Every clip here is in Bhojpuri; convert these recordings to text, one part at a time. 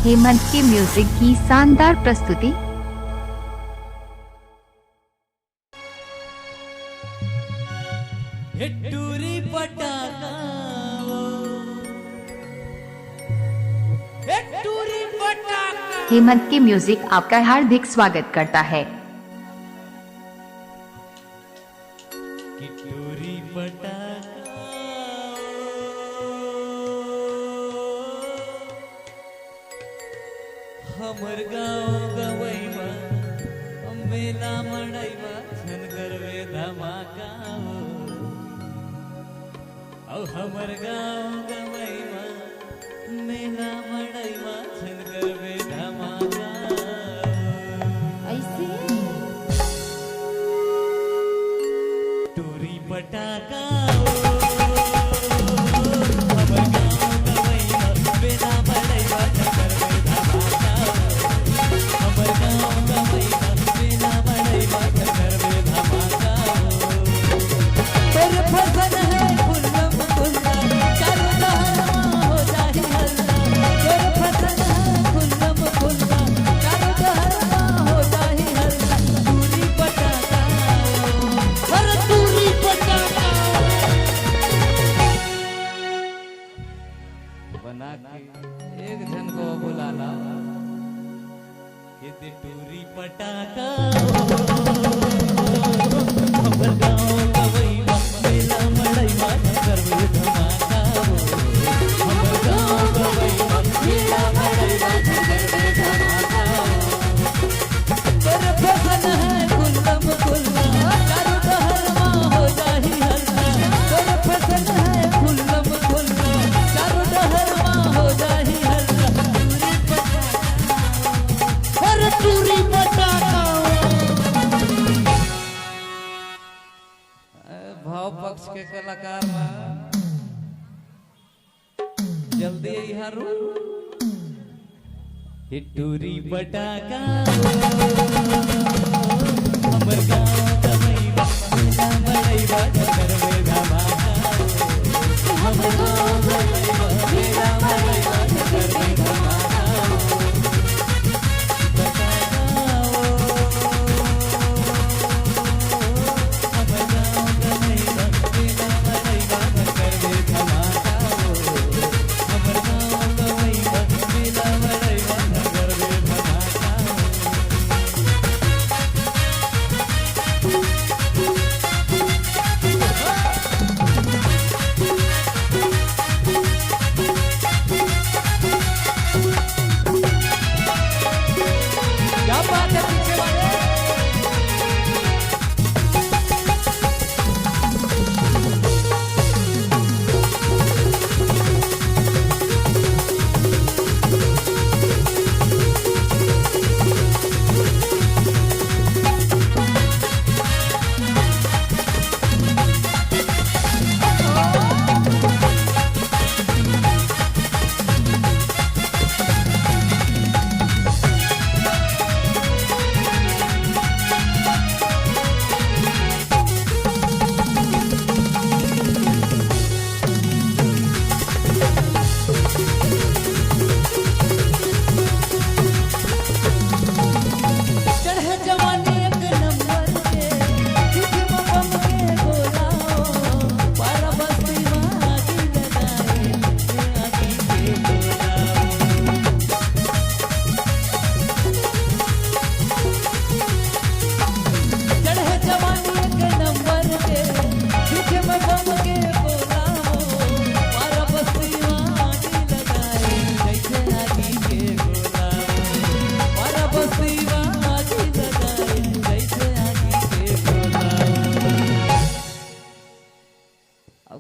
हेमंत के म्यूजिक की शानदार प्रस्तुति। टूरी पटाखा टूरी पटाखा। हेमंत के म्यूजिक आपका हार्दिक स्वागत करता है। टूरी पटाखा हमर गाँव गवैमा मेला मड़ैमा छन करवे धमाका औ हमर गाँव गवैमा मेला मड़ैमा छन करवे धमाका ऐसे टूरी पटाखा एक जन को बुलाना ये टूरी पटाखा हमर गाँव गवैमा मेला मड़ैमा करवे धमाका हमर गाँव गवैमा मेला मड़ैमा करवे धमाका पर फसन है कुल्लम कुल्ला चारों दहरमा हो जाही हल्ला पर फसन है कुल्लम कुल्ला चारों दहरमा हो जाही हल्ला टूरी पटाखा भाव पक्ष के कलाकार जल्दी हारू टूरी पटाखा हमर गाँव गवैमा मेला मड़ैमा करवे धमाका हमर गाँव गवैमा मेला मड़ैमा करवे धमाका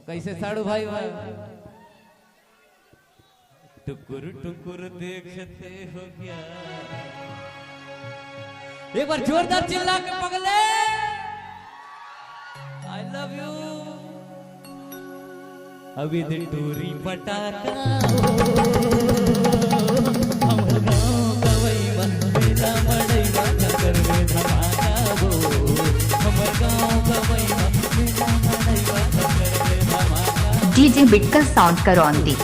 कैसे साड़ू भाई भाई टुकुर टुकुर देखते हो क्या एक बार जोरदार चिल्ला के पगले आई लव यू अभी दिन टूरी पटाखा हमर गाँव गवैमा मेला मड़ैमा करवे धमाका हमर गाँव गवैमा मेला मड़ैमा करवे धमाका। DJ Bittal sound Karaundi.